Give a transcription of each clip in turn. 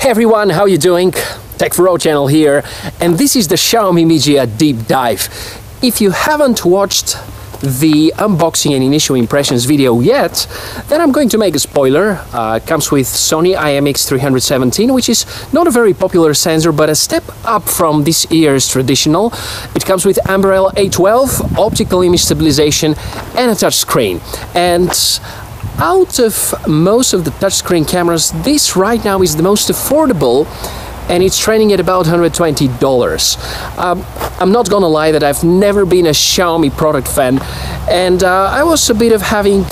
Hey everyone, how you doing? Tech4O channel here, and this is the Xiaomi Mijia deep dive. If you haven't watched the unboxing and initial impressions video yet, then I'm going to make a spoiler. It comes with Sony IMX 317, which is not a very popular sensor, but a step up from this year's traditional. It comes with Umbrella A12, optical image stabilization, and a touchscreen. And out of most of the touchscreen cameras, this right now is the most affordable, and it's trading at about $120. I'm not gonna lie that I've never been a Xiaomi product fan, and I was a bit of having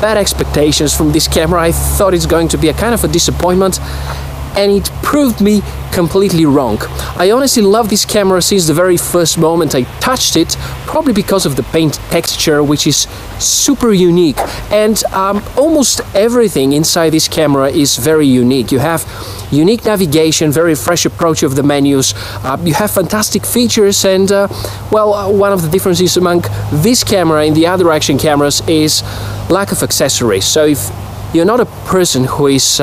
bad expectations from this camera. I thought it's going to be a kind of a disappointment, and it proved me completely wrong. I honestly love this camera since the very first moment I touched it, probably because of the paint texture, which is super unique, and almost everything inside this camera is very unique. You have unique navigation, very fresh approach of the menus, you have fantastic features, and well, one of the differences among this camera and the other action cameras is lack of accessories. So if you're not a person who is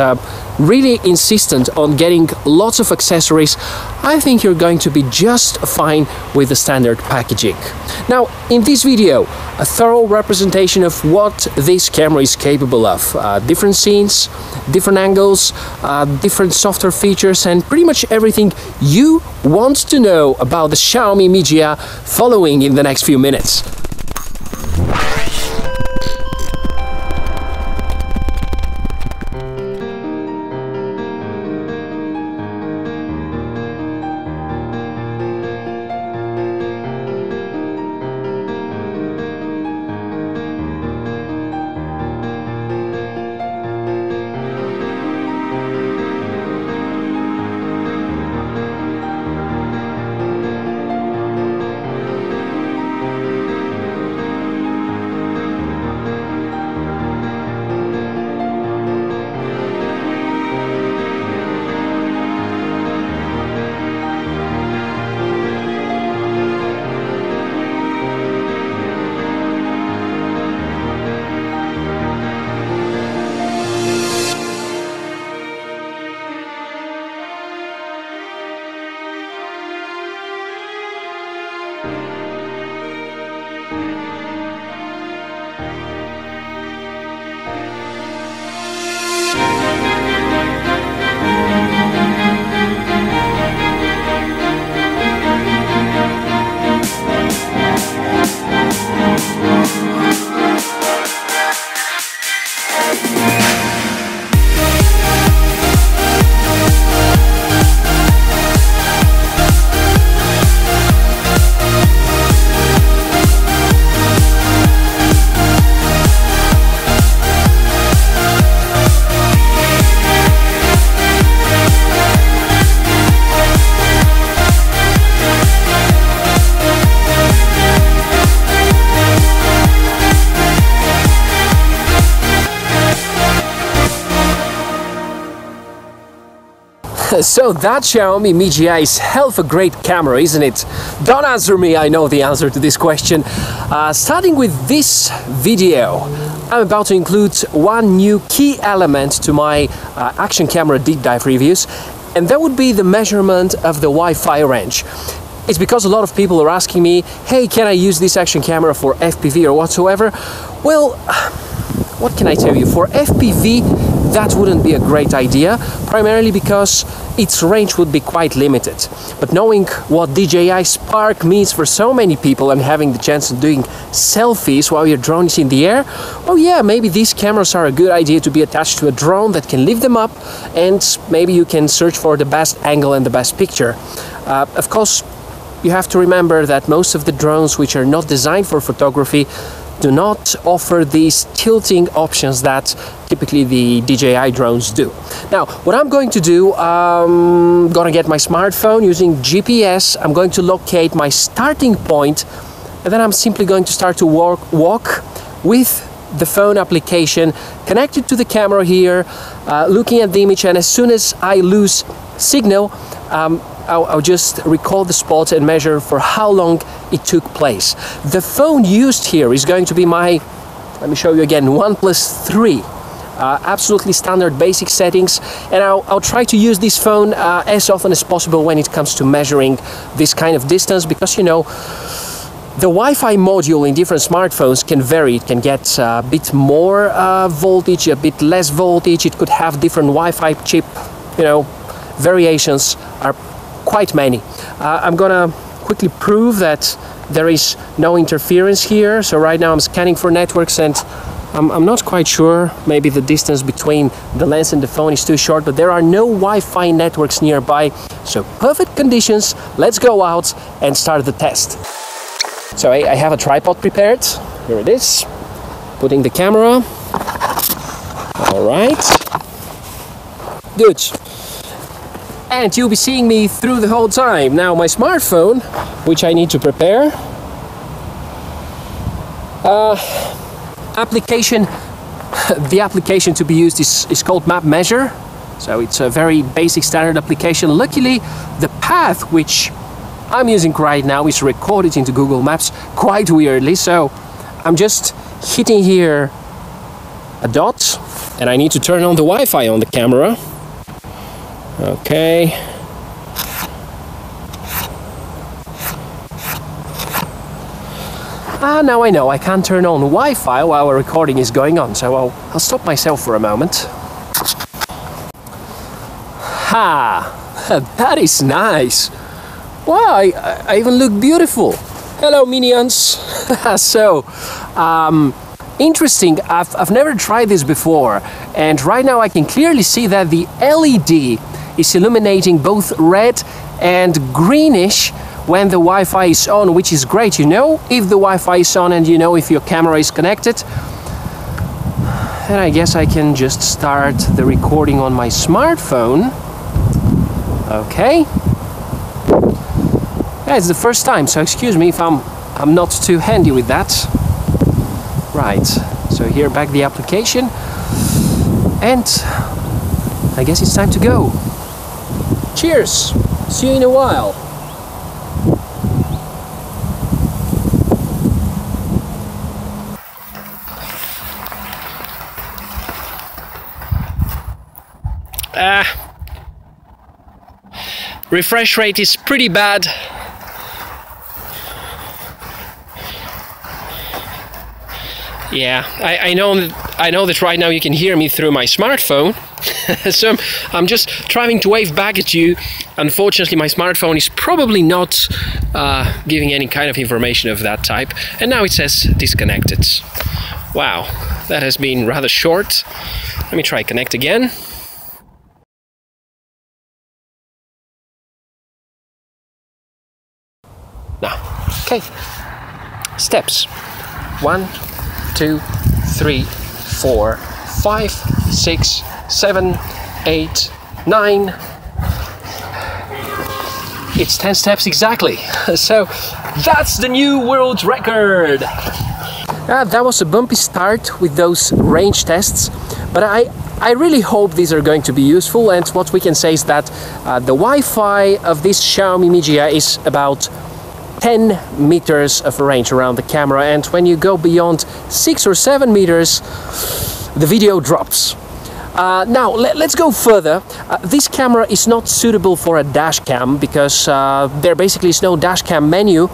really insistent on getting lots of accessories, I think you're going to be just fine with the standard packaging. Now, in this video, a thorough representation of what this camera is capable of. Different scenes, different angles, different software features, and pretty much everything you want to know about the Xiaomi Mijia following in the next few minutes. So that Xiaomi Mijia is hell of a great camera, isn't it? Don't answer me, I know the answer to this question. Starting with this video, I'm about to include one new key element to my action camera deep dive reviews, and that would be the measurement of the Wi-Fi range. It's because a lot of people are asking me, hey, can I use this action camera for FPV or whatsoever? Well, what can I tell you? For FPV, that wouldn't be a great idea, primarily because its range would be quite limited. But knowing what DJI Spark means for so many people and having the chance of doing selfies while your drone is in the air, oh yeah, maybe these cameras are a good idea to be attached to a drone that can lift them up, and maybe you can search for the best angle and the best picture. Of course, you have to remember that most of the drones which are not designed for photography do not offer these tilting options that typically the DJI drones do. Now, what I'm going to do, I'm gonna get my smartphone using GPS. I'm going to locate my starting point, and then I'm simply going to start to walk with the phone application connected to the camera here, looking at the image, and as soon as I lose signal, I'll just recall the spot and measure for how long it took place. The phone used here is going to be my, let me show you again, OnePlus 3. absolutely standard basic settings, and I'll try to use this phone as often as possible when it comes to measuring this kind of distance, because you know, the Wi-Fi module in different smartphones can vary. It can get a bit more voltage, a bit less voltage. It could have different Wi-Fi chip, you know, variations are quite many. I'm gonna quickly prove that there is no interference here. So right now I'm scanning for networks, and I'm not quite sure. Maybe the distance between the lens and the phone is too short, but there are no Wi-Fi networks nearby. So perfect conditions. Let's go out and start the test. So I have a tripod prepared. Here it is. Putting the camera. All right. Good. And you'll be seeing me through the whole time. Now my smartphone, which I need to prepare. The application to be used is called Map Measure. So it's a very basic standard application. Luckily, the path which I'm using right now is recorded into Google Maps quite weirdly. So I'm just hitting here a dot, and I need to turn on the Wi-Fi on the camera. Okay. Now I know I can't turn on Wi-Fi while a recording is going on, so I'll stop myself for a moment. Ha! That is nice! Wow, I even look beautiful! Hello, minions! So, interesting, I've never tried this before, and right now I can clearly see that the LED is illuminating both red and greenish when the Wi-Fi is on, which is great. You know if the Wi-Fi is on, and you know if your camera is connected. And I guess I can just start the recording on my smartphone. Okay. Yeah, it's the first time, so excuse me if I'm not too handy with that. Right, so here back the application, and I guess it's time to go. Cheers! See you in a while. Refresh rate is pretty bad. Yeah, I know that right now you can hear me through my smartphone. So I'm just trying to wave back at you. Unfortunately, my smartphone is probably not giving any kind of information of that type. And now it says disconnected. Wow, that has been rather short. Let me try connect again. Now, okay. Steps. 1, 2, 3, 4, 5, 6, 7, 8, 9. It's 10 steps exactly. So that's the new world record. That was a bumpy start with those range tests, but I really hope these are going to be useful. And what we can say is that the Wi-Fi of this Xiaomi Mijia is about 10 meters of range around the camera, and when you go beyond 6 or 7 meters, the video drops. Now let's go further. This camera is not suitable for a dash cam because there basically is no dash cam menu,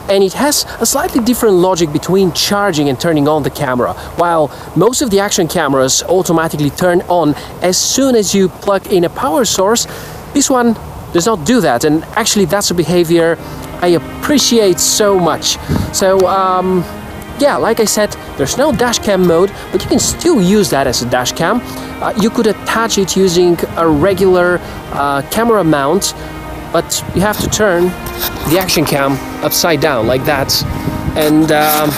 and it has a slightly different logic between charging and turning on the camera. While most of the action cameras automatically turn on as soon as you plug in a power source, this one does not do that, and actually that's a behavior I appreciate so much. So yeah, like I said, there's no dash cam mode, but you can still use that as a dash cam. You could attach it using a regular camera mount, but you have to turn the action cam upside down like that, and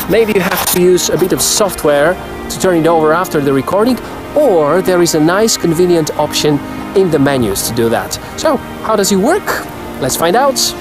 maybe you have to use a bit of software to turn it over after the recording, or there is a nice convenient option in the menus to do that. So how does it work? Let's find out.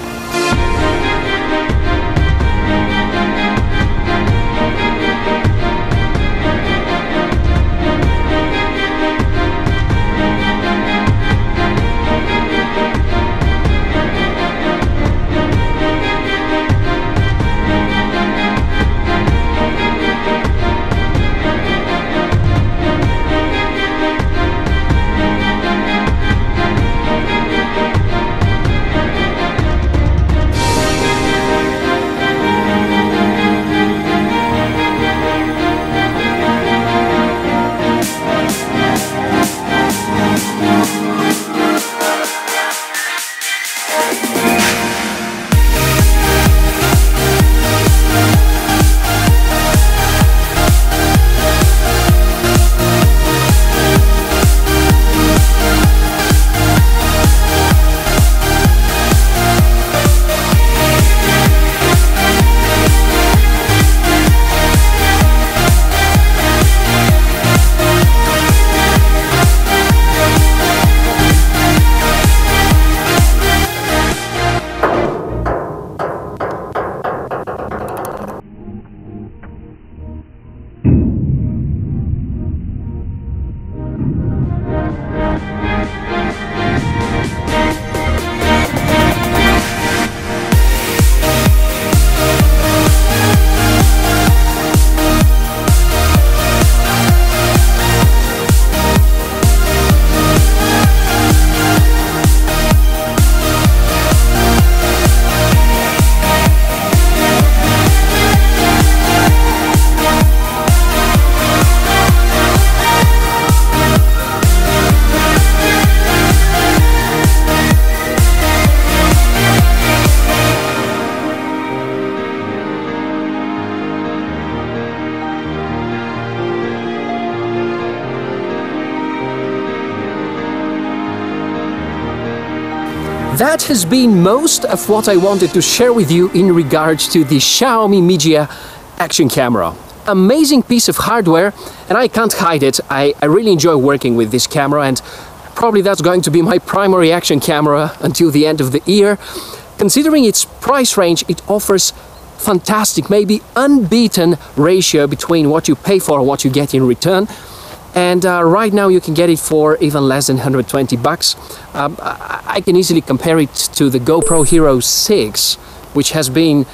that has been most of what I wanted to share with you in regards to the Xiaomi Mijia action camera. Amazing piece of hardware, and I can't hide it. I really enjoy working with this camera, and probably that's going to be my primary action camera until the end of the year. Considering its price range, it offers fantastic, maybe unbeaten ratio between what you pay for and what you get in return. And right now you can get it for even less than 120 bucks. I can easily compare it to the GoPro Hero 6, which has been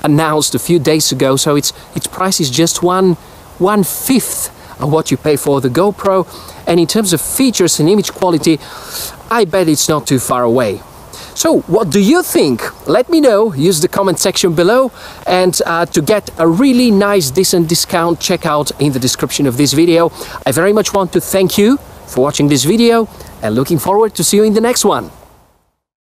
announced a few days ago, so its price is just one-fifth of what you pay for the GoPro, and in terms of features and image quality, I bet it's not too far away. So what do you think? Let me know, use the comment section below, and to get a really nice decent discount, check out in the description of this video. I very much want to thank you for watching this video, and looking forward to see you in the next one.